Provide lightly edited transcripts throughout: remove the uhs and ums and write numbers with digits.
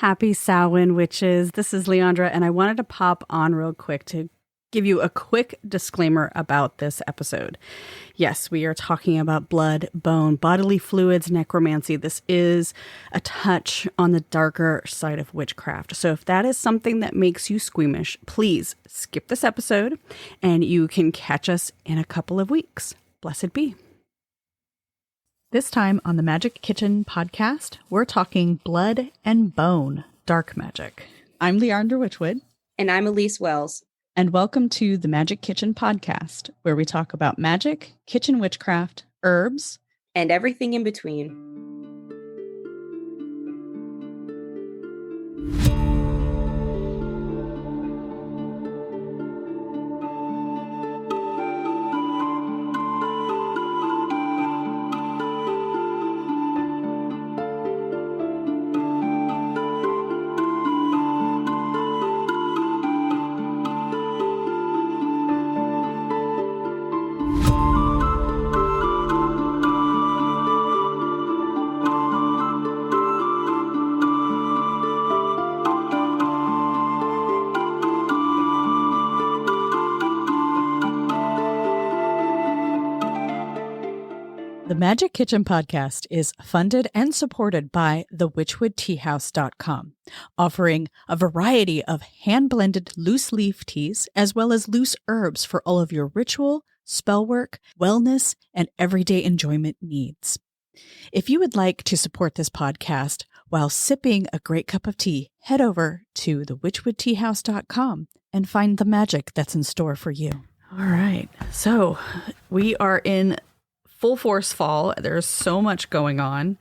Happy Samhain, witches. This is Leandra, and I wanted to pop on real quick to give you a quick disclaimer about this episode. Yes, we are talking about blood, bone, bodily fluids, necromancy. This is a touch on the darker side of witchcraft. So if that is something that makes you squeamish, please skip this episode, and you can catch us in a couple of weeks. Blessed be. This time on the Magic Kitchen podcast, we're talking blood and bone, dark magic. I'm Leandra Witchwood. And I'm Elise Wells. And welcome to the Magic Kitchen podcast, where we talk about magic, kitchen witchcraft, herbs, and everything in between. The Magic Kitchen podcast is funded and supported by thewitchwoodteahouse.com, offering a variety of hand-blended loose leaf teas as well as loose herbs for all of your ritual, spell work, wellness, and everyday enjoyment needs. If you would like to support this podcast while sipping a great cup of tea, head over to thewitchwoodteahouse.com and find the magic that's in store for you. All right, so we are in full force fall. There's so much going on.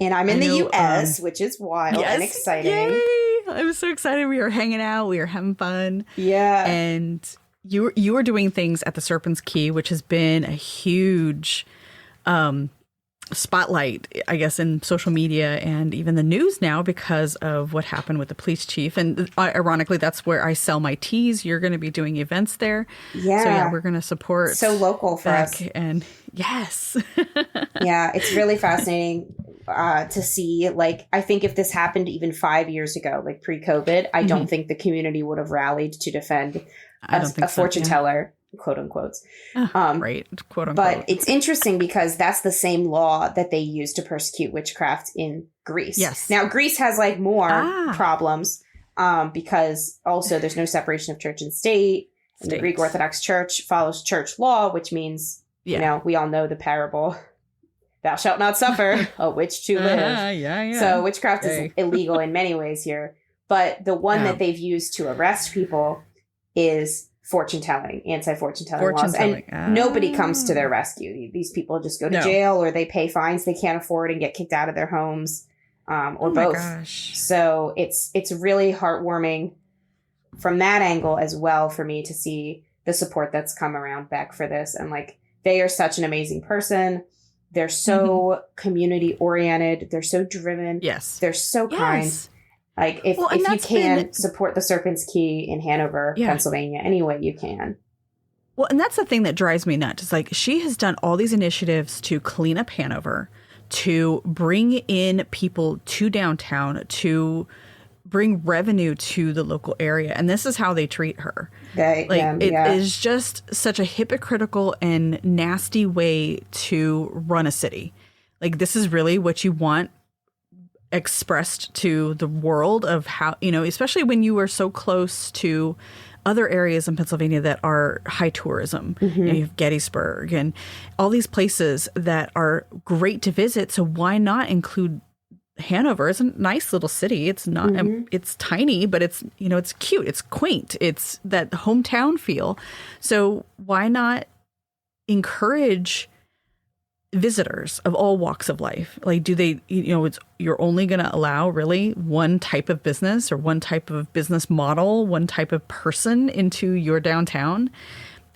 And I'm in the US, which is wild and exciting. Yay! I'm so excited. We are hanging out. We are having fun. Yeah. And you are doing things at the Serpent's Key, which has been a huge spotlight, I guess, in social media and even the news now because of what happened with the police chief. And ironically, that's where I sell my teas. You're going to be doing events there. Yeah. So yeah, we're going to support. So local for us. And yes. Yeah, it's really fascinating to see. Like, I think if this happened even 5 years ago, like pre-COVID, I don't think the community would have rallied to defend a fortune teller. Quote unquote. Right. Quote unquote. But it's interesting because that's the same law that they used to persecute witchcraft in Greece. Yes. Now, Greece has like more problems because also there's no separation of church and state. And the Greek Orthodox Church follows church law, which means, you know, we all know the parable, thou shalt not suffer a witch to live. So witchcraft is illegal in many ways here. But the one that they've used to arrest people is fortune telling, anti-fortune telling laws. And nobody comes to their rescue. These people just go to jail or they pay fines they can't afford and get kicked out of their homes, or both. So it's really heartwarming from that angle as well for me to see the support that's come around Beck for this. And like, they are such an amazing person. They're so community oriented. They're so driven. Yes. They're so kind. Like, if you can support the Serpent's Key in Hanover, Pennsylvania, any way you can. Well, and that's the thing that drives me nuts. It's like, she has done all these initiatives to clean up Hanover, to bring in people to downtown, to bring revenue to the local area. And this is how they treat her. It is just such a hypocritical and nasty way to run a city. Like, this is really what you want expressed to the world of how, you know, especially when you are so close to other areas in Pennsylvania that are high tourism. You know, you have Gettysburg and all these places that are great to visit. So why not include Hanover? It's a nice little city. It's not, it's tiny, but it's, you know, it's cute. It's quaint. It's that hometown feel. So why not encourage visitors of all walks of life? Like, do they, you know, you're only going to allow really one type of business or one type of business model, one type of person into your downtown,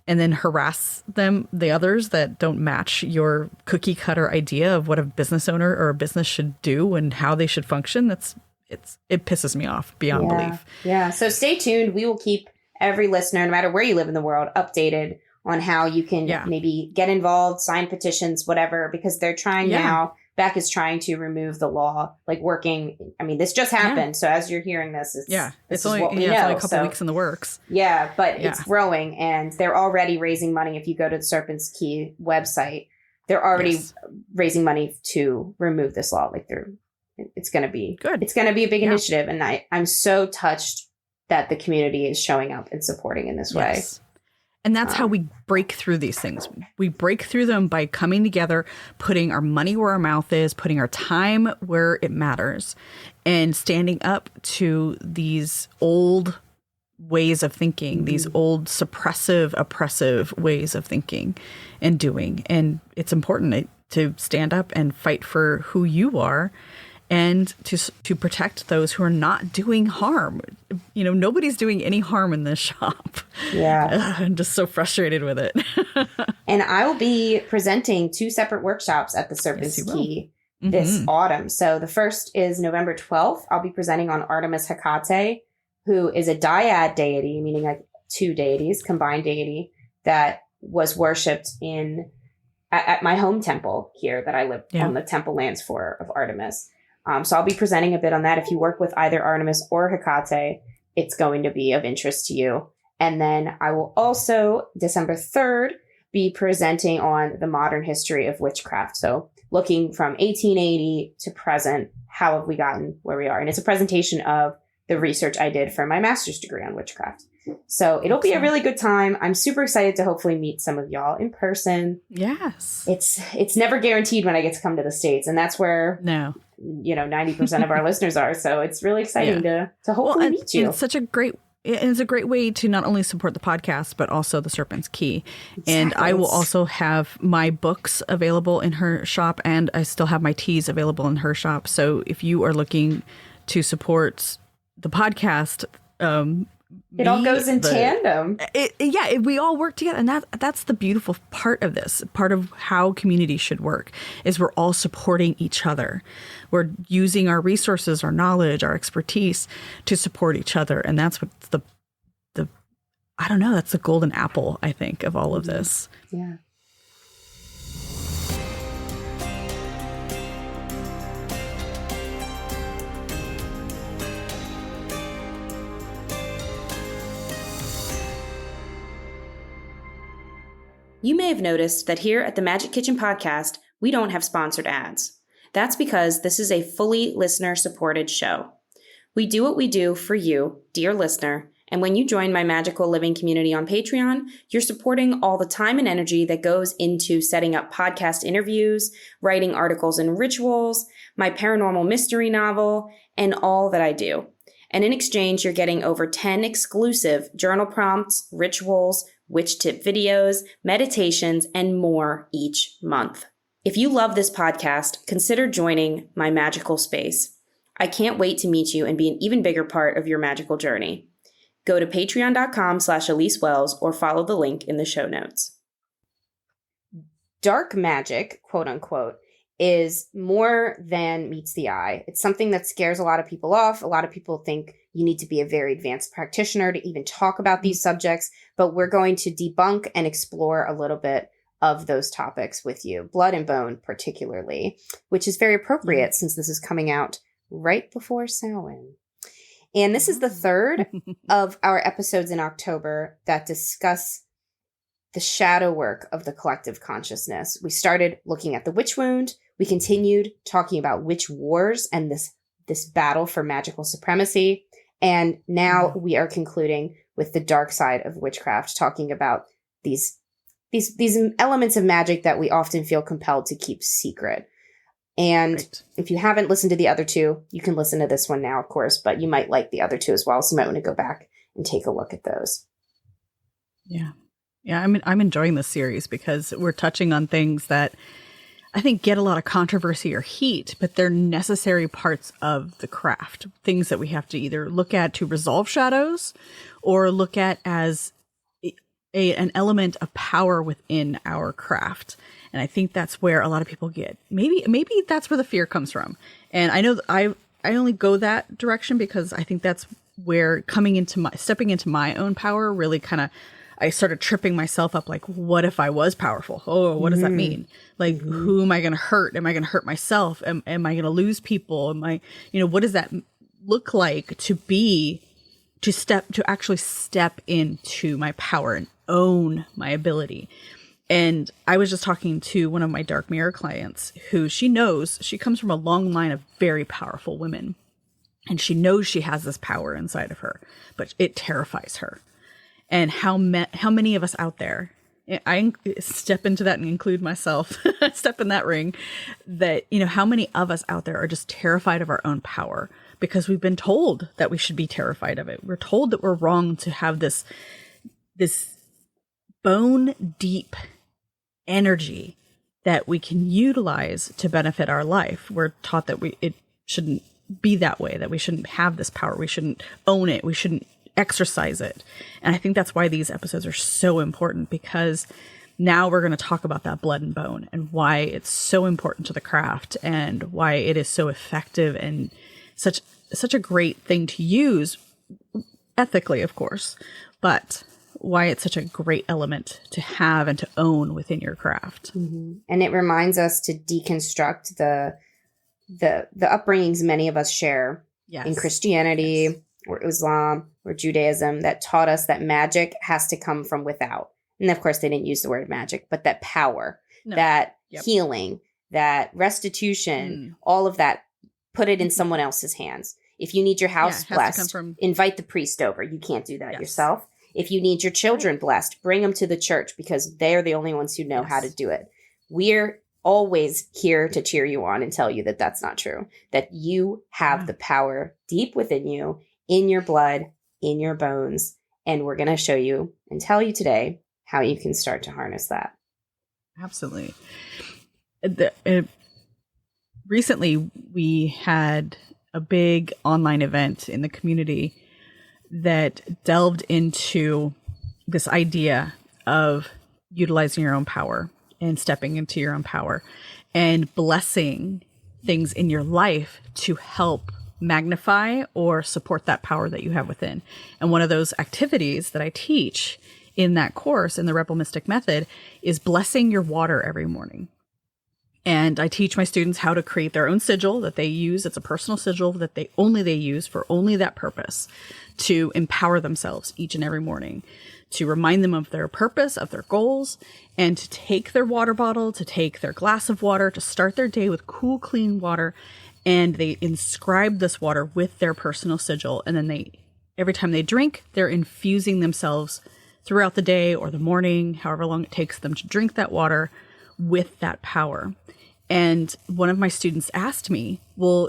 and then harass the others that don't match your cookie cutter idea of what a business owner or a business should do and how they should function? It pisses me off beyond belief. Yeah. So stay tuned. We will keep every listener, no matter where you live in the world, updated on how you can maybe get involved, sign petitions, whatever, because they're trying now Beck is trying to remove the law, like working. I mean, this just happened. So as you're hearing this, it's only a couple weeks in the works. Yeah, but it's growing, and they're already raising money. If you go to the Serpent's Key website, they're already raising money to remove this law. Like it's going to be good. It's going to be a big initiative. And I'm so touched that the community is showing up and supporting in this way. And that's how we break through these things. We break through them by coming together, putting our money where our mouth is, putting our time where it matters, and standing up to these old ways of thinking, these old suppressive, oppressive ways of thinking and doing. And it's important to stand up and fight for who you are, and to protect those who are not doing harm. You know, nobody's doing any harm in this shop. Yeah. I'm just so frustrated with it. And I will be presenting 2 separate workshops at the Serpent's Key this autumn. So the first is November 12th. I'll be presenting on Artemis Hecate, who is a dyad deity, meaning like 2 deities, combined deity, that was worshipped at my home temple here that I live on the temple lands of Artemis. So I'll be presenting a bit on that. If you work with either Artemis or Hecate, it's going to be of interest to you. And then I will also, December 3rd, be presenting on the modern history of witchcraft. So looking from 1880 to present, how have we gotten where we are? And it's a presentation of the research I did for my master's degree on witchcraft. So it'll be a really good time. I'm super excited to hopefully meet some of y'all in person. Yes. It's never guaranteed when I get to come to the States. And that's where 90% of our listeners are. So it's really exciting to hopefully meet you. It's a great way to not only support the podcast, but also the Serpent's Key. Exactly. And I will also have my books available in her shop, and I still have my teas available in her shop. So if you are looking to support the podcast, it all goes in tandem. We all work together. And that's the beautiful part of this. Part of how community should work is we're all supporting each other. We're using our resources, our knowledge, our expertise to support each other. And that's what that's the golden apple, I think, of all of this. Yeah. You may have noticed that here at the Magic Kitchen Podcast, we don't have sponsored ads. That's because this is a fully listener-supported show. We do what we do for you, dear listener, and when you join my magical living community on Patreon, you're supporting all the time and energy that goes into setting up podcast interviews, writing articles and rituals, my paranormal mystery novel, and all that I do. And in exchange, you're getting over 10 exclusive journal prompts, rituals, witch tip videos, meditations, and more each month. If you love this podcast, consider joining my magical space. I can't wait to meet you and be an even bigger part of your magical journey. Go to patreon.com/Elise Wells or follow the link in the show notes. Dark magic, quote unquote, is more than meets the eye. It's something that scares a lot of people off. A lot of people think you need to be a very advanced practitioner to even talk about these subjects, but we're going to debunk and explore a little bit of those topics with you, blood and bone particularly, which is very appropriate since this is coming out right before Samhain. And this is the third of our episodes in October that discuss the shadow work of the collective consciousness. We started looking at the witch wound. We continued talking about witch wars and this battle for magical supremacy. And now we are concluding with the dark side of witchcraft, talking about these elements of magic that we often feel compelled to keep secret. And if you haven't listened to the other two, you can listen to this one now, of course, but you might like the other two as well. So you might want to go back and take a look at those. Yeah. Yeah. I'm enjoying this series because we're touching on things that I think get a lot of controversy or heat, but they're necessary parts of the craft. Things that we have to either look at to resolve shadows or look at as an element of power within our craft. And I think that's where a lot of people get, maybe that's where the fear comes from. And I know that I only go that direction because I think that's where stepping into my own power really kind of, I started tripping myself up. Like, what if I was powerful? Oh, what does that mean? Like, who am I going to hurt? Am I going to hurt myself? Am I going to lose people? What does that look like to actually step into my power and own my ability? And I was just talking to one of my dark mirror clients who she comes from a long line of very powerful women. And she knows she has this power inside of her, but it terrifies her. And how many of us out there, I step into that and include myself, step in that ring, that, how many of us out there are just terrified of our own power because we've been told that we should be terrified of it. We're told that we're wrong to have this bone deep energy that we can utilize to benefit our life. We're taught that it shouldn't be that way, that we shouldn't have this power. We shouldn't own it. We shouldn't exercise it. And I think that's why these episodes are so important, because now we're going to talk about that blood and bone and why it's so important to the craft and why it is so effective and such a great thing to use ethically, of course, but why it's such a great element to have and to own within your craft. Mm-hmm. And it reminds us to deconstruct the upbringings many of us share in Christianity or Islam or Judaism that taught us that magic has to come from without. And of course, they didn't use the word magic, but that power, that healing, that restitution, all of that, put it in someone else's hands. If you need your house blessed, invite the priest over. You can't do that yourself. If you need your children blessed, bring them to the church because they're the only ones who know how to do it. We're always here to cheer you on and tell you that that's not true, that you have the power deep within you, in your blood, in your bones. And we're going to show you and tell you today how you can start to harness that. Absolutely. Recently, we had a big online event in the community that delved into this idea of utilizing your own power and stepping into your own power and blessing things in your life to help magnify or support that power that you have within. And one of those activities that I teach in that course, in the Rebel Mystic Method, is blessing your water every morning. And I teach my students how to create their own sigil that they use. It's a personal sigil that they use for only that purpose, to empower themselves each and every morning, to remind them of their purpose, of their goals, and to take their water bottle, to take their glass of water, to start their day with cool, clean water. And they inscribe this water with their personal sigil. And then every time they drink, they're infusing themselves throughout the day or the morning, however long it takes them to drink that water, with that power. And one of my students asked me, well,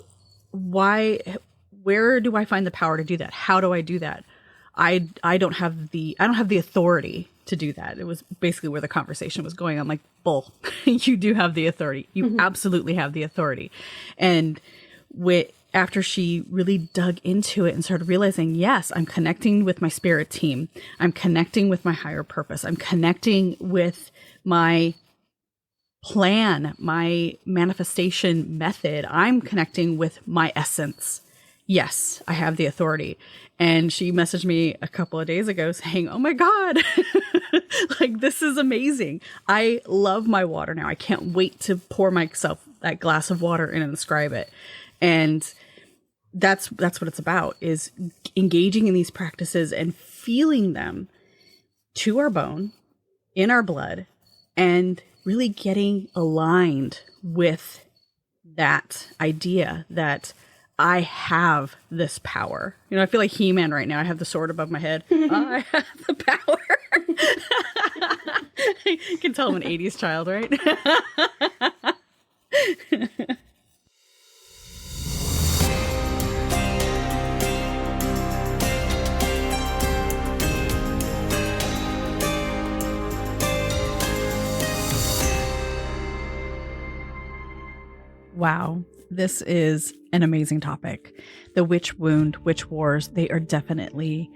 where do I find the power to do that? How do I do that? I don't have the authority to do that. It was basically where the conversation was going. I'm like, bull, you do have the authority. You absolutely have the authority. And after she really dug into it and started realizing, yes, I'm connecting with my spirit team. I'm connecting with my higher purpose. I'm connecting with my plan, my manifestation method. I'm connecting with my essence. Yes, I have the authority. And she messaged me a couple of days ago saying, oh my God, like, this is amazing. I love my water now. I can't wait to pour myself that glass of water in and inscribe it. And that's what it's about, is engaging in these practices and feeling them to our bone, in our blood, and really getting aligned with that idea that I have this power. I feel like He-Man right now. I have the sword above my head. I have the power. You can tell I'm an 80s child, right? Wow. This is an amazing topic. The witch wound, witch wars, they are definitely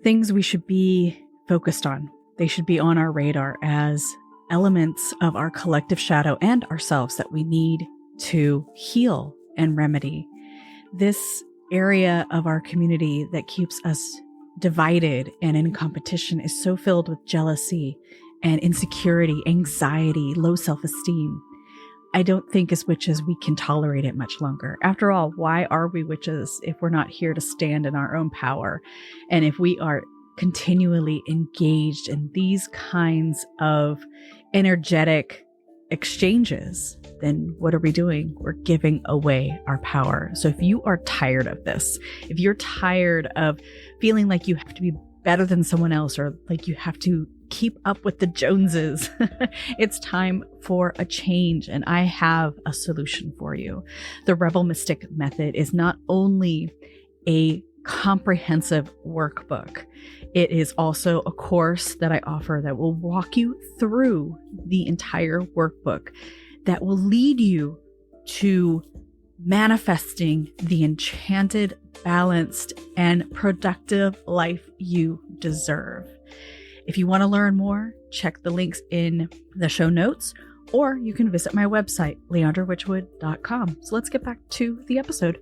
things we should be focused on. They should be on our radar as elements of our collective shadow and ourselves that we need to heal and remedy. This area of our community that keeps us divided and in competition is so filled with jealousy and insecurity, anxiety, low self-esteem. I don't think as witches we can tolerate it much longer. After all, why are we witches if we're not here to stand in our own power? And if we are continually engaged in these kinds of energetic exchanges, then what are we doing? We're giving away our power. So if you are tired of this, if you're tired of feeling like you have to be better than someone else or like you have to keep up with the Joneses, it's time for a change. And I have a solution for you. The Rebel Mystic Method is not only a comprehensive workbook, it is also a course that I offer that will walk you through the entire workbook, that will lead you to manifesting the enchanted, balanced, and productive life you deserve. If you want to learn more, check the links in the show notes, or you can visit my website, leandrawitchwood.com. So let's get back to the episode.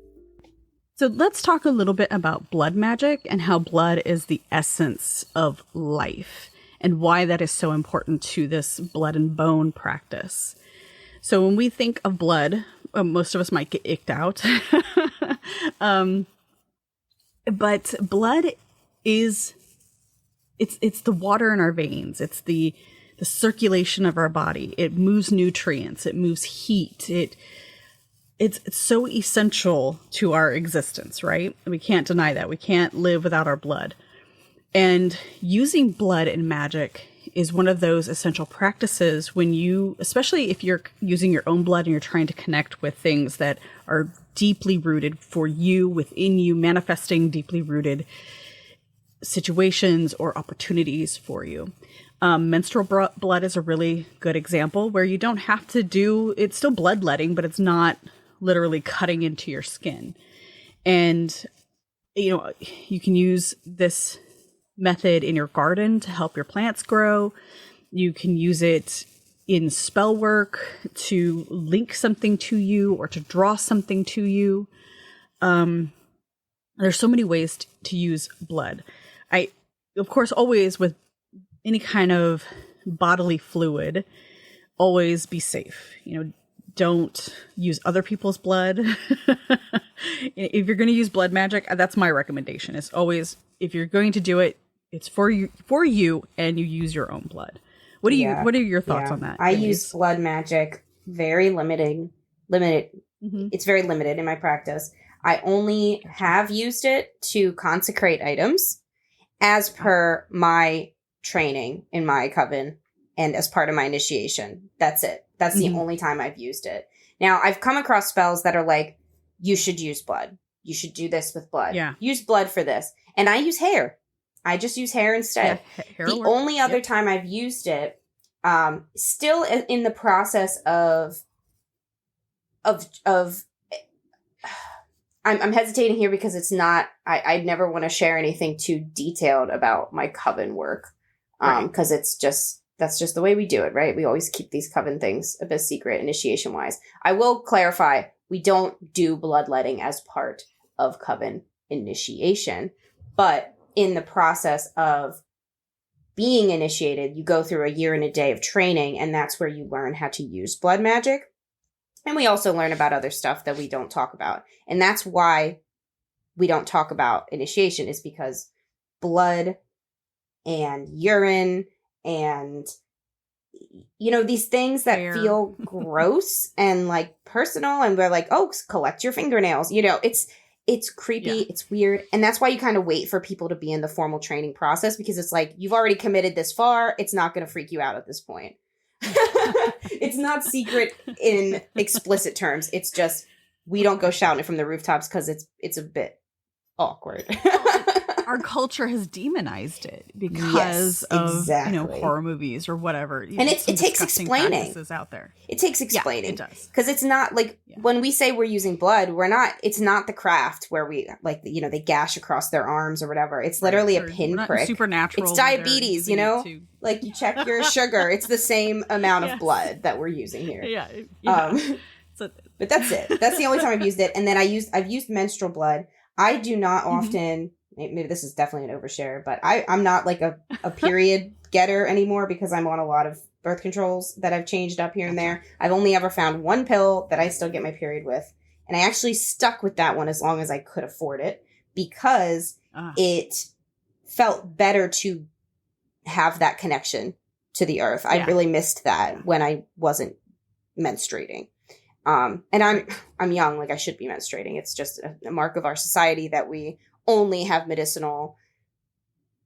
So let's talk a little bit about blood magic and how blood is the essence of life and why that is so important to this blood and bone practice. So when we think of blood, most of us might get icked out. But blood is, it's the water in our veins. It's the circulation of our body. It moves nutrients. It moves heat. It's so essential to our existence, right? We can't deny that. We can't live without our blood. And using blood in magic is one of those essential practices when you, especially if you're using your own blood and you're trying to connect with things that are deeply rooted for you, within you, manifesting deeply rooted situations or opportunities for you. Menstrual blood is a really good example where you don't have to do, it's still bloodletting, but it's not literally cutting into your skin. And, you can use this method in your garden to help your plants grow. You can use it in spell work to link something to you or to draw something to you. There's so many ways to use blood. Of course, always with any kind of bodily fluid, always be safe. Don't use other people's blood. If you're going to use blood magic, that's my recommendation. Is always, if you're going to do it, it's for you, and you use your own blood. What are your thoughts on that? I use blood magic very limited. Mm-hmm. It's very limited in my practice. I only have used it to consecrate items as per my training in my coven and as part of my initiation. That's it. That's the only time I've used it. Now, I've come across spells that are like, you should use blood. You should do this with blood. Yeah. Use blood for this. And I use hair. I just use hair instead. Yeah, the only other time I've used it, still in the process of I'm hesitating here because it's not, I never want to share anything too detailed about my coven work. Because that's just the way we do it, right? We always keep these coven things a bit secret, initiation wise. I will clarify, we don't do bloodletting as part of coven initiation, but in the process of being initiated, you go through a year and a day of training, and that's where you learn how to use blood magic. And we also learn about other stuff that we don't talk about. And that's why we don't talk about initiation, is because blood and urine and, these things that feel gross and like personal, and we're like, oh, collect your fingernails. It's creepy. Yeah. It's weird. And that's why you kind of wait for people to be in the formal training process, because it's like, you've already committed this far. It's not going to freak you out at this point. It's not secret in explicit terms. It's just, we don't go shouting it from the rooftops because it's a bit awkward. Our culture has demonized it because of horror movies or whatever. And it takes explaining. Out there. It takes explaining. Yeah, it does. Because it's not like when we say we're using blood, it's not the craft where we they gash across their arms or whatever. It's literally a pinprick. Supernatural. It's diabetes, like you check your sugar. It's the same amount of blood that we're using here. Yeah. But that's it. That's the only time I've used it. And then I've used menstrual blood. I do not often maybe this is definitely an overshare, but I'm not like a period getter anymore because I'm on a lot of birth controls that I've changed up here and there. I've only ever found one pill that I still get my period with. And I actually stuck with that one as long as I could afford it because it felt better to have that connection to the earth. I really missed that when I wasn't menstruating. And I'm young, like I should be menstruating. It's just a mark of our society that we only have medicinal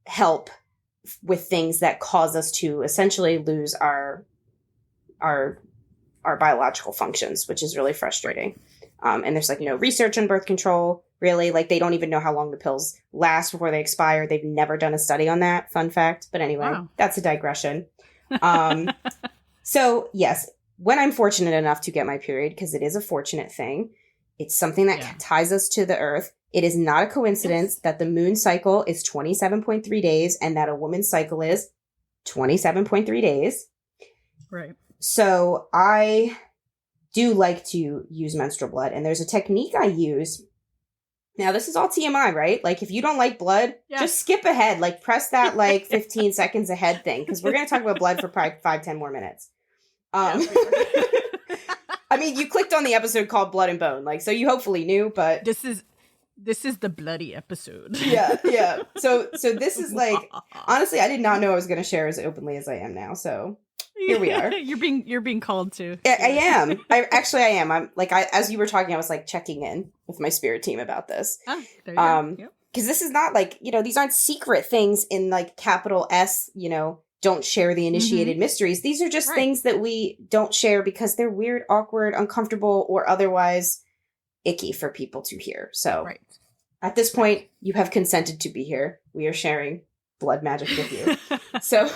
help with things that cause us to essentially lose our biological functions, which is really frustrating. And there's like, research on birth control, really, like they don't even know how long the pills last before they expire. They've never done a study on that. Fun fact. But anyway, That's a digression. So yes, when I'm fortunate enough to get my period, because it is a fortunate thing, it's something that ties us to the earth. It is not a coincidence that the moon cycle is 27.3 days and that a woman's cycle is 27.3 days. Right. So I do like to use menstrual blood, and there's a technique I use. Now, this is all TMI, right? Like, if you don't like blood, just skip ahead. Like, press that, 15 seconds ahead thing, because we're going to talk about blood for probably 5-10 more minutes. I mean, you clicked on the episode called Blood and Bone, so you hopefully knew, but... This is the bloody episode. Yeah. So this is honestly, I did not know I was going to share as openly as I am now, so... Here we are. You're being called to. I am. I am. I'm as you were talking, I was checking in with my spirit team about this. Oh, there you go. Yep. Because this is not these aren't secret things in capital S, don't share the initiated mysteries. These are just things that we don't share because they're weird, awkward, uncomfortable, or otherwise icky for people to hear. So at this point, you have consented to be here. We are sharing blood magic with you. So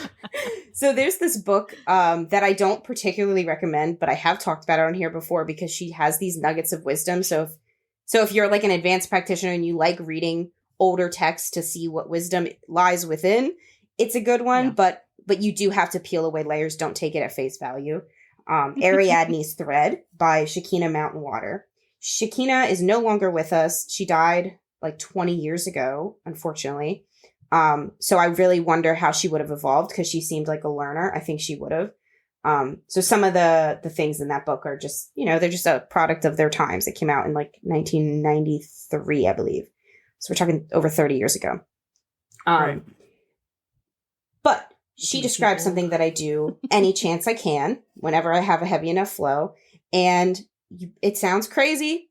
there's this book that I don't particularly recommend, but I have talked about it on here before because she has these nuggets of wisdom. So if you're an advanced practitioner and you like reading older texts to see what wisdom lies within, it's a good one, but you do have to peel away layers. Don't take it at face value. Ariadne's Thread by Shekinah Mountain Water. Shekinah is no longer with us. She died 20 years ago, unfortunately. So I really wonder how she would have evolved because she seemed like a learner. I think she would have. So some of the things in that book are just, they're just a product of their times. It came out in 1993, I believe. So we're talking over 30 years ago. But she describes something that I do any chance I can whenever I have a heavy enough flow. And it sounds crazy,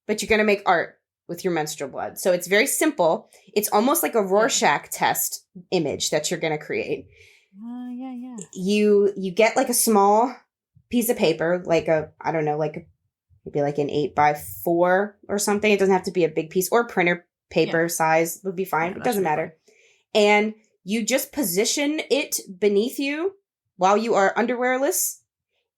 but you're going to make art with your menstrual blood. So it's very simple. It's almost like a Rorschach test image that you're going to create. Yeah. You get a small piece of paper, maybe an 8x4 or something. It doesn't have to be a big piece, or printer paper size would be fine. It doesn't matter. And you just position it beneath you while you are underwearless,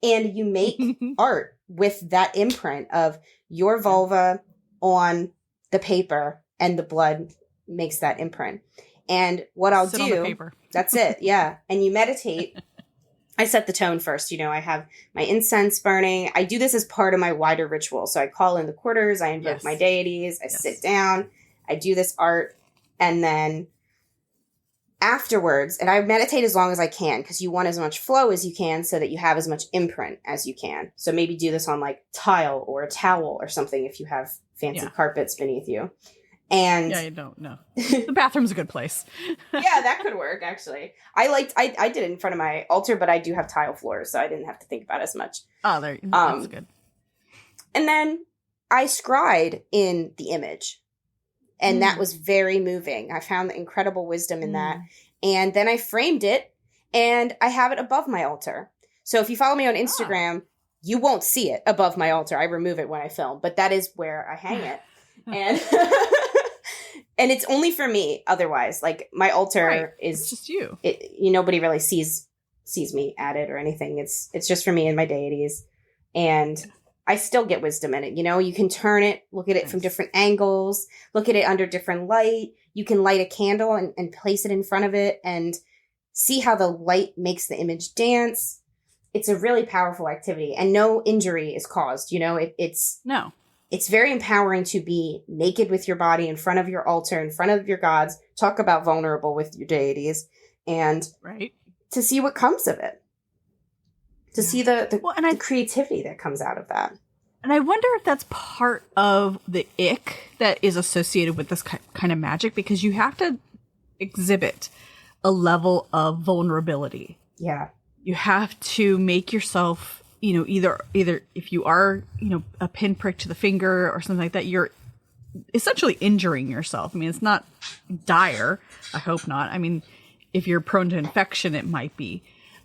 and you make art with that imprint of your vulva on the paper, and the blood makes that imprint. And what I'll Sit do, on the paper. That's it. Yeah. And you meditate. I set the tone first. I have my incense burning. I do this as part of my wider ritual. So I call in the quarters. I invoke my deities. I sit down. I do this art. And then afterwards, and I meditate as long as I can because you want as much flow as you can so that you have as much imprint as you can. So maybe do this on tile or a towel or something if you have fancy carpets beneath you. And you don't know. The bathroom's a good place. Yeah, that could work actually. I did it in front of my altar, but I do have tile floors, so I didn't have to think about it as much. Oh, that's good. And then I scried in the image. And that was very moving. I found incredible wisdom in that. And then I framed it, and I have it above my altar. So if you follow me on Instagram, you won't see it above my altar. I remove it when I film, but that is where I hang it. And and it's only for me. Otherwise, my altar is it's just you. Nobody really sees me at it or anything. It's just for me and my deities. And I still get wisdom in it. You can turn it, look at it from different angles, look at it under different light. You can light a candle and place it in front of it and see how the light makes the image dance. It's a really powerful activity, and no injury is caused. It's no. it's very empowering to be naked with your body in front of your altar, in front of your gods, talk about vulnerable with your deities, and to see what comes of it. To see the creativity that comes out of that. And I wonder if that's part of the ick that is associated with this kind of magic, because you have to exhibit a level of vulnerability. Yeah. You have to make yourself, either if you are, a pinprick to the finger or something like that, you're essentially injuring yourself. I mean, it's not dire. I hope not. I mean, if you're prone to infection, it might be.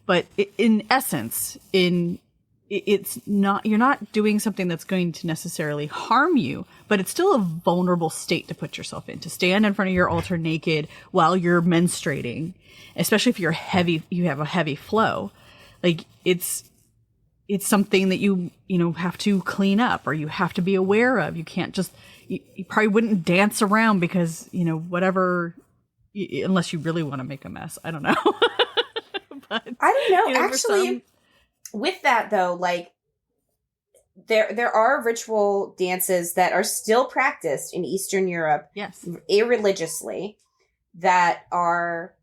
But in essence, it's not, you're not doing something that's going to necessarily harm you, but it's still a vulnerable state to put yourself in, to stand in front of your altar naked while you're menstruating, especially if you have a heavy flow. Like it's something that you have to clean up, or you have to be aware of. You can't just, you probably wouldn't dance around because, whatever, unless you really want to make a mess. I don't know. But, I don't know. Actually, with that though, like there are ritual dances that are still practiced in Eastern Europe, irreligiously, that are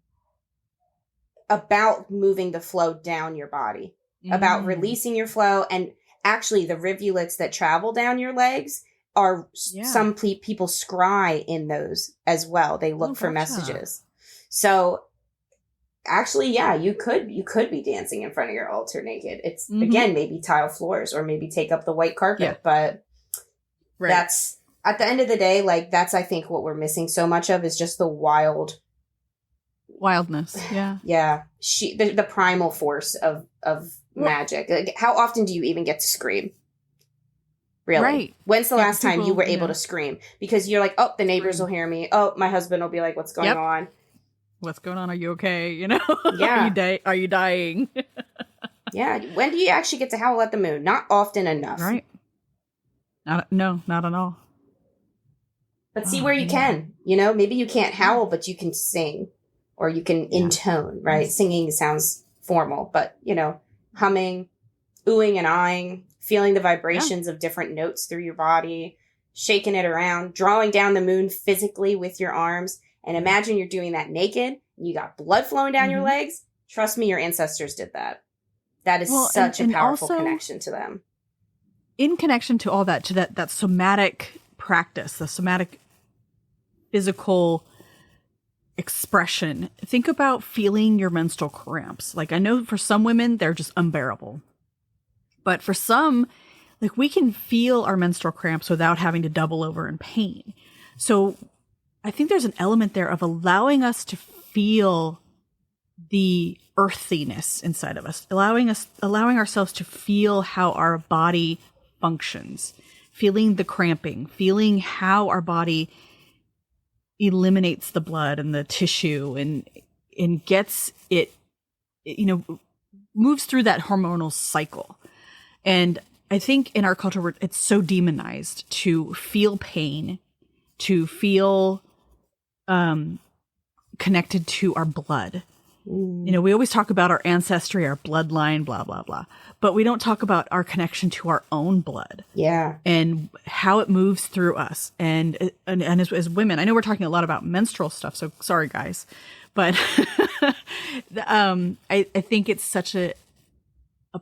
about moving the flow down your body, about releasing your flow. And actually the rivulets that travel down your legs are some people scry in those as well. They look for messages. So actually, you could be dancing in front of your altar naked. It's again, maybe tile floors or maybe take up the white carpet, but that's at the end of the day, like that's, I think what we're missing so much of is just the wildness. Yeah. Yeah. The primal force of magic. Like, how often do you even get to scream? Really? Right. When's the last time you were able to scream? Because you're like, oh, the neighbors will hear me. Oh, my husband will be like, what's going on? What's going on? Are you okay? Yeah. Are you dying? Yeah. When do you actually get to howl at the moon? Not often enough. Right. Not at all. But see where you can, maybe you can't howl, but you can sing or you can intone, right? Yes. Singing sounds formal, but humming, oohing and ahhing, feeling the vibrations of different notes through your body, shaking it around, drawing down the moon physically with your arms. And imagine you're doing that naked, and you got blood flowing down your legs. Trust me, your ancestors did that. That is such a powerful connection to them. In connection to all that, to that somatic practice, the somatic physical expression, think about feeling your menstrual cramps. Like, I know for some women, they're just unbearable. But for some, like, we can feel our menstrual cramps without having to double over in pain. So I think there's an element there of allowing us to feel the earthiness inside of us, allowing ourselves to feel how our body functions, feeling the cramping, feeling how our body eliminates the blood and the tissue and gets it, moves through that hormonal cycle. And I think in our culture, it's so demonized to feel pain, to feel connected to our blood. We always talk about our ancestry, our bloodline, blah, blah, blah. But we don't talk about our connection to our own blood. Yeah. And how it moves through us. And as women, I know we're talking a lot about menstrual stuff, so sorry, guys. But I think it's such a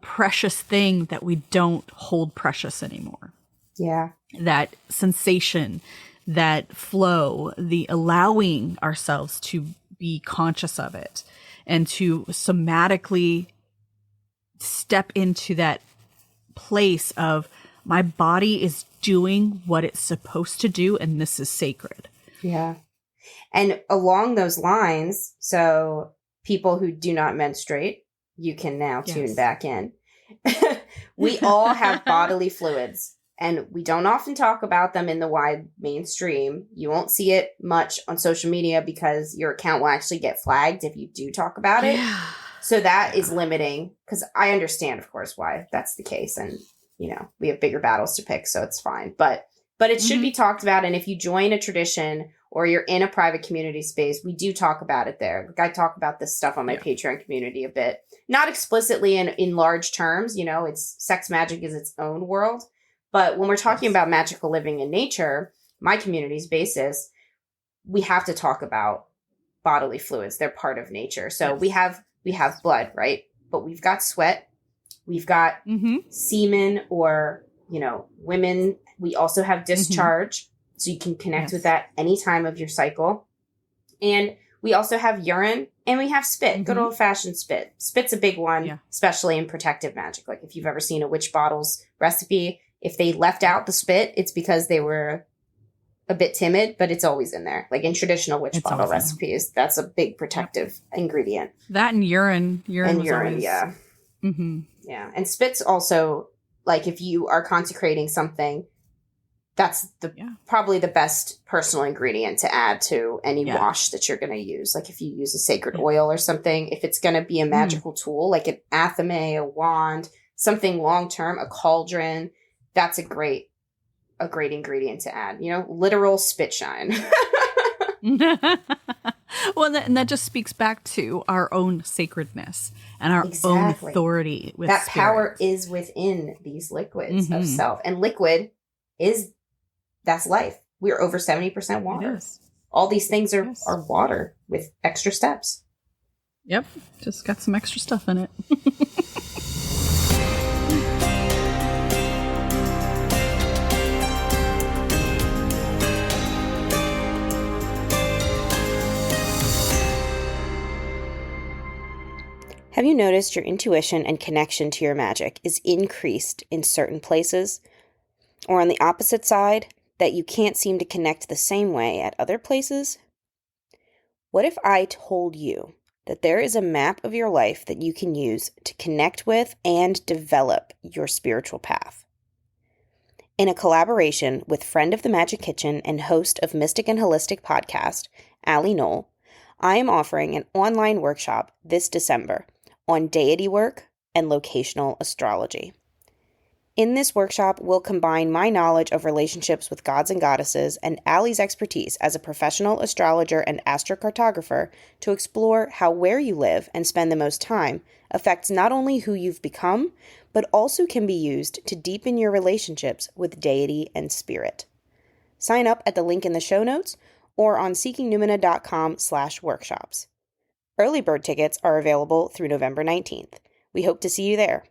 precious thing that we don't hold precious anymore. Yeah. That sensation, that flow, the allowing ourselves to be conscious of it and to somatically step into that place of my body is doing what it's supposed to do and this is sacred. Yeah. And along those lines, so people who do not menstruate, you can now tune back in. We all have bodily fluids. And we don't often talk about them in the wide mainstream. You won't see it much on social media because your account will actually get flagged if you do talk about it. So that is limiting, because I understand, of course, why that's the case. And, we have bigger battles to pick, so it's fine. But it should be talked about. And if you join a tradition or you're in a private community space, we do talk about it there. Like, I talk about this stuff on my Patreon community a bit. Not explicitly in large terms, it's sex magic is its own world. But when we're talking about magical living in nature, my community's basis, we have to talk about bodily fluids. They're part of nature. So we have blood, right? But we've got sweat. We've got semen, or, women. We also have discharge. So you can connect with that any time of your cycle. And we also have urine, and we have spit, good old fashioned spit. Spit's a big one, especially in protective magic. Like if you've ever seen a witch bottles recipe, if they left out the spit, it's because they were a bit timid, but it's always in there. Like in traditional witch bottle recipes, that's a big protective ingredient. That and urine. Urine, yeah. Yeah. And spit's also, like, if you are consecrating something, that's probably the best personal ingredient to add to any wash that you're going to use. Like if you use a sacred oil or something, if it's going to be a magical tool, like an athame, a wand, something long-term, a cauldron, that's a great ingredient to add, literal spit shine. Well, and that just speaks back to our own sacredness and our own authority with that spirit. Power is within these liquids of self, and liquid that's life. We're over 70% water. All these things are water with extra steps. Yep. Just got some extra stuff in it. Have you noticed your intuition and connection to your magic is increased in certain places? Or on the opposite side, that you can't seem to connect the same way at other places? What if I told you that there is a map of your life that you can use to connect with and develop your spiritual path? In a collaboration with friend of the Magic Kitchen and host of Mystic and Holistic podcast, Allie Knoll, I am offering an online workshop this December on deity work and locational astrology. In this workshop, we'll combine my knowledge of relationships with gods and goddesses and Allie's expertise as a professional astrologer and astrocartographer to explore how where you live and spend the most time affects not only who you've become, but also can be used to deepen your relationships with deity and spirit. Sign up at the link in the show notes or on seekingnumina.com/workshops. Early bird tickets are available through November 19th. We hope to see you there.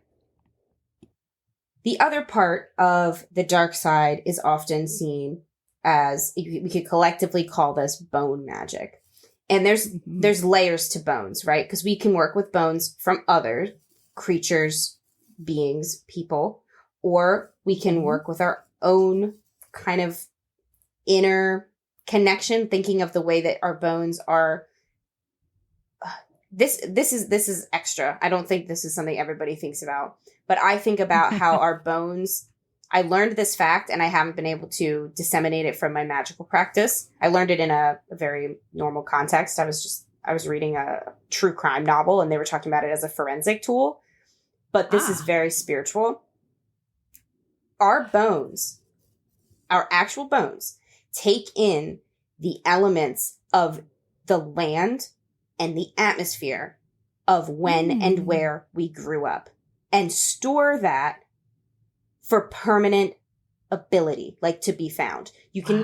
The other part of the dark side is often seen as, we could collectively call this bone magic. And there's layers to bones, right? Because we can work with bones from other creatures, beings, people, or we can work with our own kind of inner connection, thinking of the way that our bones are. This is extra. I don't think this is something everybody thinks about, but I think about how our bones, I learned this fact and I haven't been able to disseminate it from my magical practice. I learned it in a very normal context. I was reading a true crime novel and they were talking about it as a forensic tool, but this is very spiritual. Our bones, our actual bones, take in the elements of the land and the atmosphere of when and where we grew up and store that for permanent ability, like to be found. You can,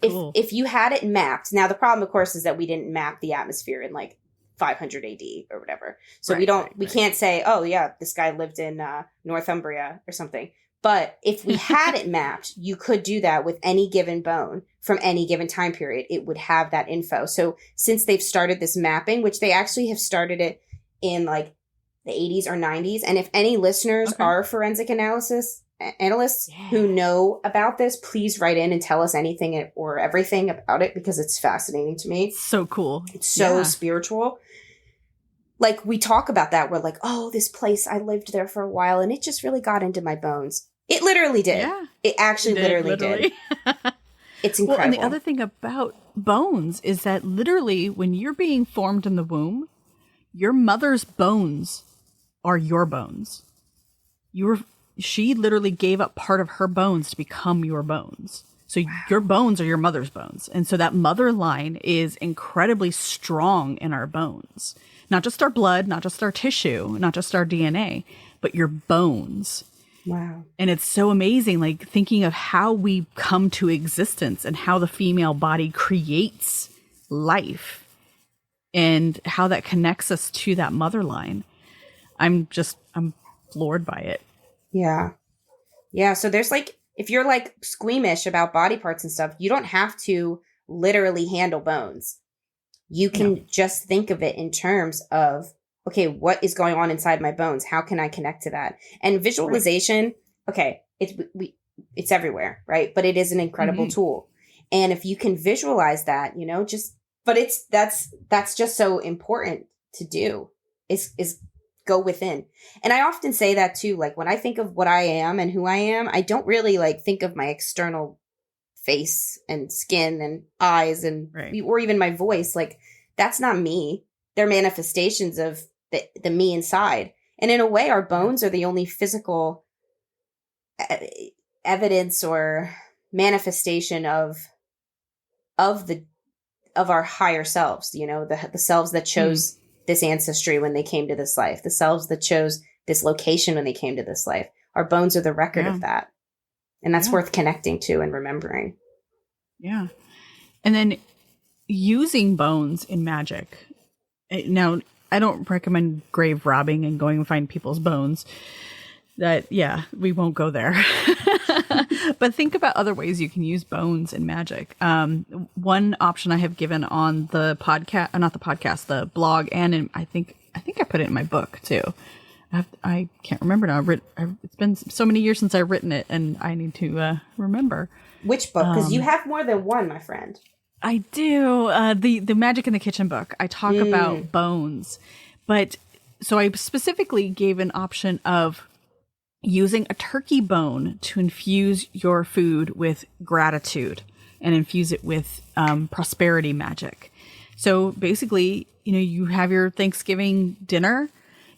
cool. if you had it mapped. Now, the problem, of course, is that we didn't map the atmosphere in like 500 AD or whatever. So we can't say, oh yeah, this guy lived in Northumbria or something. But if we had it mapped, you could do that with any given bone from any given time period. It would have that info. So since they've started this mapping, which they actually have started it in like the 80s or 90s. And if any listeners are forensic analysts who know about this, please write in and tell us anything or everything about it, because it's fascinating to me. So cool. It's so spiritual. Like, we talk about that. We're like, oh, this place, I lived there for a while and it just really got into my bones. It literally did. Yeah, it actually literally did. It's incredible. Well, and the other thing about bones is that literally when you're being formed in the womb, your mother's bones are your bones. She literally gave up part of her bones to become your bones. So your bones are your mother's bones. And so that mother line is incredibly strong in our bones. Not just our blood, not just our tissue, not just our DNA, but your bones. Wow. And it's so amazing, like thinking of how we come to existence and how the female body creates life and how that connects us to that mother line. I'm floored by it. Yeah. Yeah. So there's like, if you're like squeamish about body parts and stuff, you don't have to literally handle bones. You can just think of it in terms of, okay, what is going on inside my bones? How can I connect to that? And visualization, okay, it's everywhere, right? But it is an incredible tool. And if you can visualize that, you know, that's just so important to do is go within. And I often say that too, like when I think of what I am and who I am, I don't really like think of my external face and skin and eyes and or even my voice. Like that's not me. They're manifestations of the me inside. And in a way, our bones are the only physical evidence or manifestation of our higher selves, you know, the selves that chose this ancestry when they came to this life, the selves that chose this location when they came to this life. Our bones are the record of that. And that's worth connecting to and remembering. Yeah. And then using bones in magic. Now, I don't recommend grave robbing and going and find people's bones. We won't go there. But think about other ways you can use bones in magic. One option I have given on the podcast, not the podcast, the blog, and I think I put it in my book too. I can't remember now. It's been so many years since I've written it, and I need to remember. Which book? Because you have more than one, my friend. I do. The Magic in the Kitchen book. I talk about bones. But so I specifically gave an option of using a turkey bone to infuse your food with gratitude and infuse it with prosperity magic. So basically, you know, you have your Thanksgiving dinner,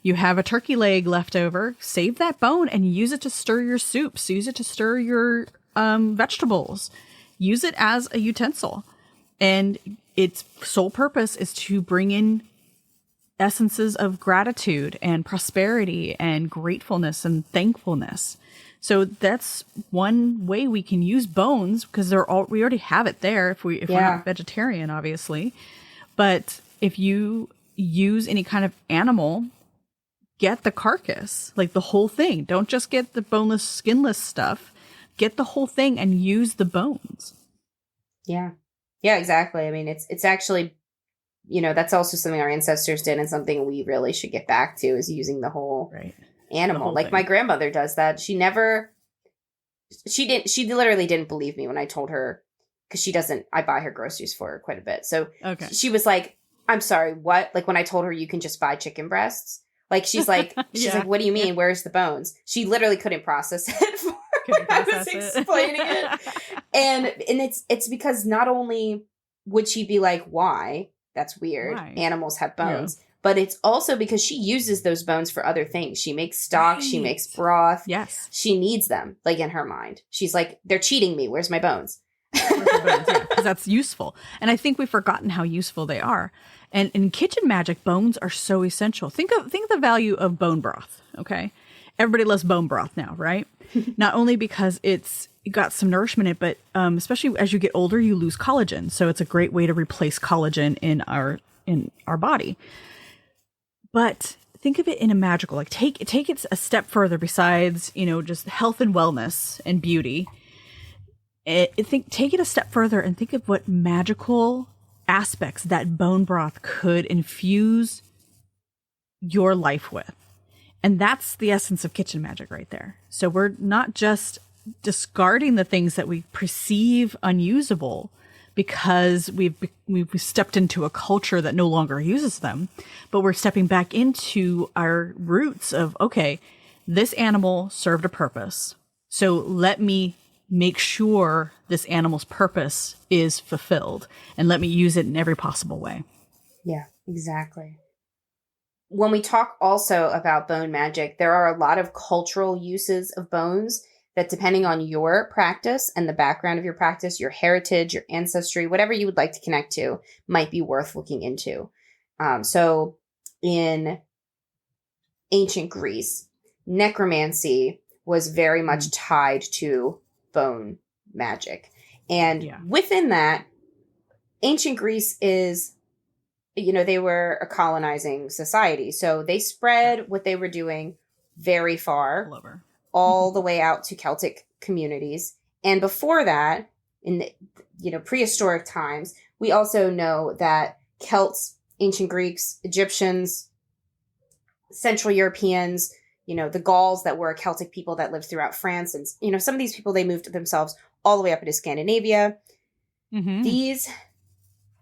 you have a turkey leg left over, save that bone and use it to stir your soups, use it to stir your vegetables, use it as a utensil. And its sole purpose is to bring in essences of gratitude and prosperity and gratefulness and thankfulness. So that's one way we can use bones, because we already have it there if we're not vegetarian, obviously. But if you use any kind of animal, get the carcass, like the whole thing. Don't just get the boneless, skinless stuff. Get the whole thing and use the bones. Yeah. Yeah, exactly. I mean, it's actually, you know, that's also something our ancestors did and something we really should get back to, is using the whole animal. The whole like thing. My grandmother does that. She literally didn't believe me when I told her, because I buy her groceries for her quite a bit. So she was like, I'm sorry, what? Like when I told her you can just buy chicken breasts, like she's like, what do you mean? Where's the bones? She literally couldn't process it for when I was explaining it. And it's because not only would she be like, why? That's weird. Why? Animals have bones. Yeah. But it's also because she uses those bones for other things. She makes stock. Right. She makes broth. Yes. She needs them, like in her mind. She's like, they're cheating me. Where's my bones? Because that's useful. And I think we've forgotten how useful they are. And in kitchen magic, bones are so essential. Think of the value of bone broth. Okay. Everybody loves bone broth now, right? Not only because it's got some nourishment in it, but especially as you get older, you lose collagen. So it's a great way to replace collagen in our body. But think of it in a magical, like take it a step further besides, you know, just health and wellness and beauty. Take it a step further and think of what magical aspects that bone broth could infuse your life with. And that's the essence of kitchen magic right there. So we're not just discarding the things that we perceive unusable because we've stepped into a culture that no longer uses them, but we're stepping back into our roots of, okay, this animal served a purpose. So let me make sure this animal's purpose is fulfilled and let me use it in every possible way. Yeah, exactly. When we talk also about bone magic, there are a lot of cultural uses of bones that, depending on your practice and the background of your practice, your heritage, your ancestry, whatever you would like to connect to, might be worth looking into. So in ancient Greece, necromancy was very much tied to bone magic. And within that, ancient Greece is, they were a colonizing society. So they spread what they were doing very far, all the way out to Celtic communities. And before that, in the, prehistoric times, we also know that Celts, ancient Greeks, Egyptians, Central Europeans, the Gauls that were Celtic people that lived throughout France. And, some of these people, they moved themselves all the way up into Scandinavia. These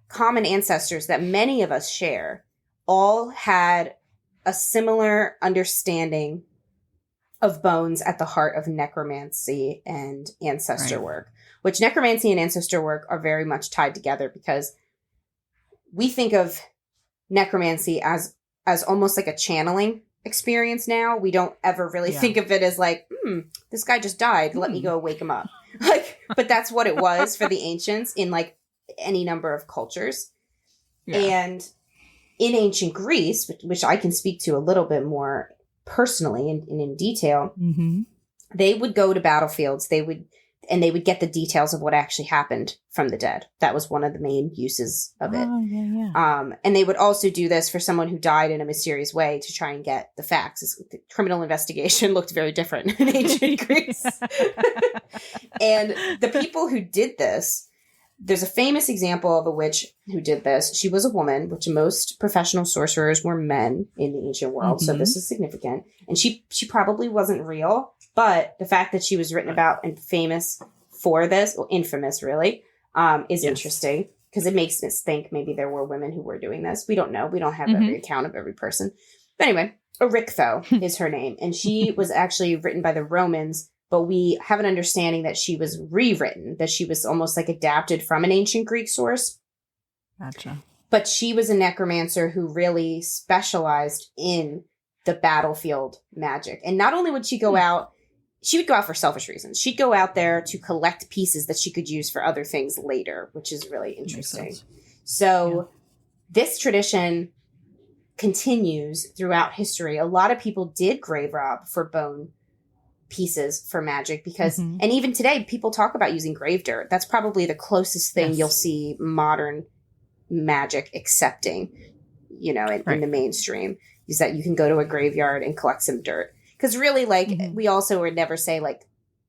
common ancestors that many of us share all had a similar understanding of bones at the heart of necromancy and ancestor work, which necromancy and ancestor work are very much tied together, because we think of necromancy as almost like a channeling experience now. We don't ever really think of it as like, this guy just died. Let me go wake him up. But that's what it was for the ancients in like any number of cultures. And in ancient Greece, which I can speak to a little bit more personally and in detail, they would go to battlefields. They would get the details of what actually happened from the dead. That was one of the main uses of it. And they would also do this for someone who died in a mysterious way to try and get the facts. The criminal investigation looked very different in ancient Greece. And the people who did this, there's a famous example of a witch who did this. She was a woman, which most professional sorcerers were men in the ancient world. So this is significant. And she probably wasn't real. But the fact that she was written about and famous for this, or infamous really, is interesting, because it makes us think maybe there were women who were doing this. We don't know. We don't have every account of every person. But anyway, Erichtho is her name. And she was actually written by the Romans, but we have an understanding that she was rewritten, that she was almost like adapted from an ancient Greek source. Gotcha. But she was a necromancer who really specialized in the battlefield magic. And not only would she go out, she would go out for selfish reasons. She'd go out there to collect pieces that she could use for other things later, which is really interesting. So this tradition continues throughout history. A lot of people did grave rob for bone pieces for magic because, and even today, people talk about using grave dirt. That's probably the closest thing you'll see modern magic accepting, in the mainstream, is that you can go to a graveyard and collect some dirt. Because really, we also would never say,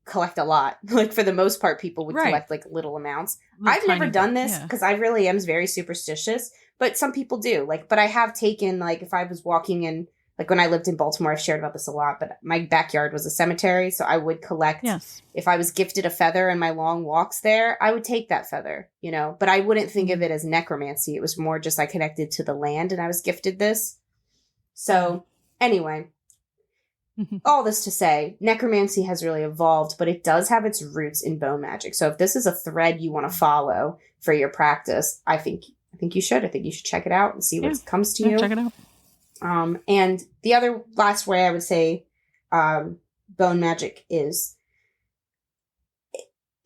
collect a lot. For the most part, people would collect, little amounts. I've never done this because I really am very superstitious. But some people do. But I have taken, if I was walking in, when I lived in Baltimore, I've shared about this a lot, but my backyard was a cemetery. So I would collect, if I was gifted a feather in my long walks there, I would take that feather, But I wouldn't think of it as necromancy. It was more just I connected to the land and I was gifted this. So anyway. All this to say, necromancy has really evolved, but it does have its roots in bone magic. So if this is a thread you want to follow for your practice, I think you should. I think you should check it out and see what comes to you. Check it out. And the other last way I would say bone magic is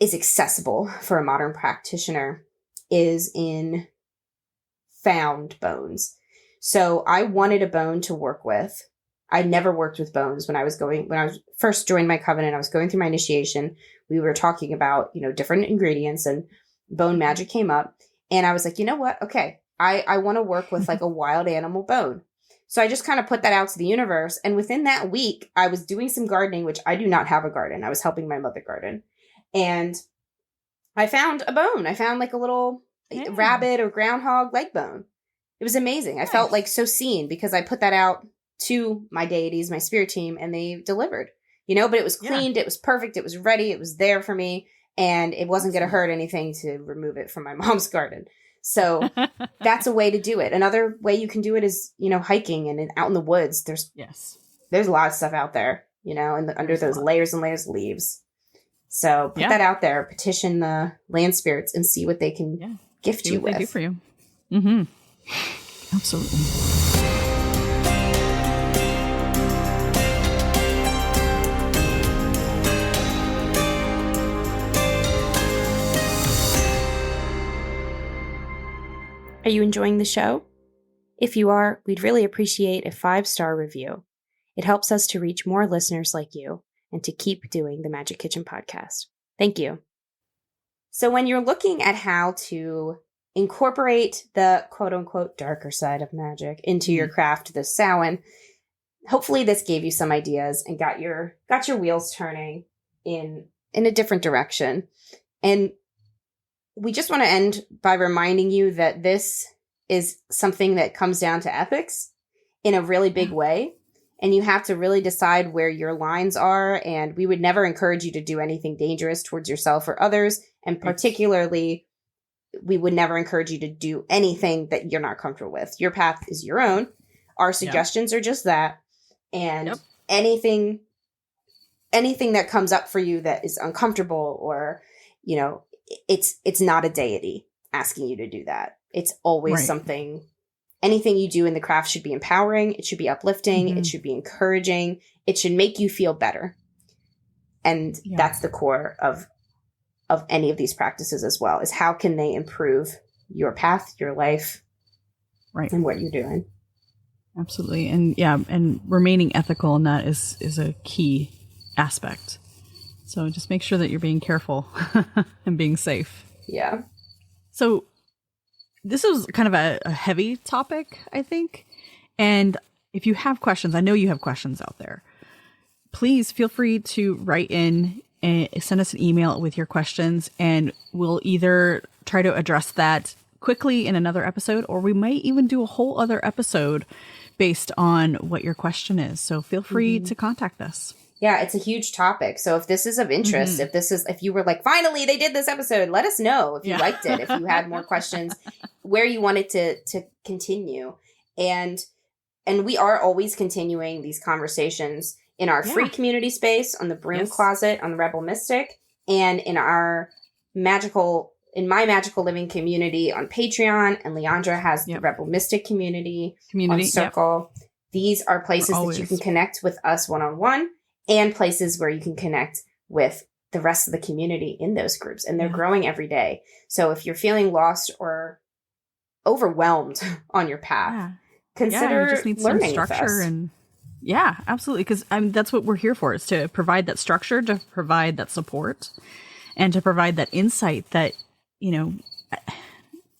accessible for a modern practitioner is in found bones. So I wanted a bone to work with. I never worked with bones when I was first joined my coven and I was going through my initiation. We were talking about, different ingredients, and bone magic came up, and I was like, you know what? Okay. I want to work with a wild animal bone. So I just kind of put that out to the universe. And within that week, I was doing some gardening, which I do not have a garden. I was helping my mother garden, and I found a bone. I found a little rabbit or groundhog leg bone. It was amazing. I felt so seen because I put that out to my deities, my spirit team, and they delivered, but it was cleaned. It was perfect. It was ready. It was there for me, and it wasn't going to hurt anything to remove it from my mom's garden. So that's a way to do it. Another way you can do it is, hiking and out in the woods. There's a lot of stuff out there, and under those layers and layers of leaves. So put that out there, petition the land spirits and see what they can gift you with. They do for you. Mm-hmm. Absolutely. Are you enjoying the show? If you are, we'd really appreciate a 5-star review. It helps us to reach more listeners like you, and to keep doing the Magic Kitchen podcast. Thank you. So when you're looking at how to incorporate the quote unquote darker side of magic into your craft this Samhain, hopefully this gave you some ideas and got your wheels turning in a different direction. And we just want to end by reminding you that this is something that comes down to ethics in a really big way. And you have to really decide where your lines are. And we would never encourage you to do anything dangerous towards yourself or others. And particularly, we would never encourage you to do anything that you're not comfortable with. Your path is your own. Our suggestions are just that. And anything that comes up for you that is uncomfortable or, you know, it's not a deity asking you to do that. It's always something. Anything you do in the craft should be empowering. It should be uplifting. It should be encouraging. It should make you feel better. And that's the core of any of these practices as well, is how can they improve your path, your life, and what you're doing. Absolutely. And remaining ethical in that is a key aspect. So just make sure that you're being careful and being safe. Yeah. So this is kind of a heavy topic, I think. And if you have questions, I know you have questions out there, please feel free to write in and send us an email with your questions, and we'll either try to address that quickly in another episode, or we might even do a whole other episode based on what your question is. So feel free to contact us. Yeah, it's a huge topic. So if this is of interest, if you were like, finally, they did this episode, let us know if you liked it, if you had more questions, where you wanted to continue. And we are always continuing these conversations in our free community space, on the Broom Closet, on the Rebel Mystic, and in my Magical Living community on Patreon. And Leandra has the Rebel Mystic community on Circle. These are places that you can connect with us one-on-one, and places where you can connect with the rest of the community in those groups. And they're growing every day. So if you're feeling lost or overwhelmed on your path, consider you just need learning some structure with us. And absolutely. Because that's what we're here for, is to provide that structure, to provide that support, and to provide that insight that, you know,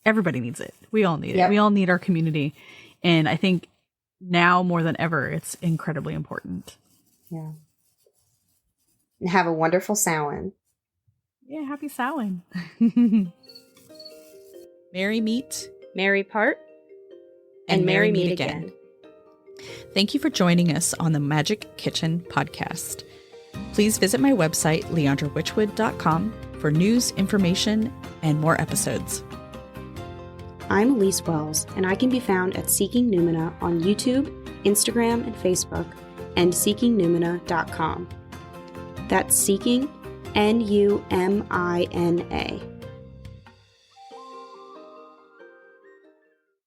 everybody needs it. We all need it. We all need our community. And I think now more than ever, it's incredibly important. Yeah. And have a wonderful Samhain. Yeah, happy Samhain. Merry meet, merry part, and merry meet again. Thank you for joining us on the Magic Kitchen podcast. Please visit my website, leandrawitchwood.com, for news, information, and more episodes. I'm Elise Wells, and I can be found at Seeking Numina on YouTube, Instagram, and Facebook, and seekingnumina.com. That's Seeking, Numina.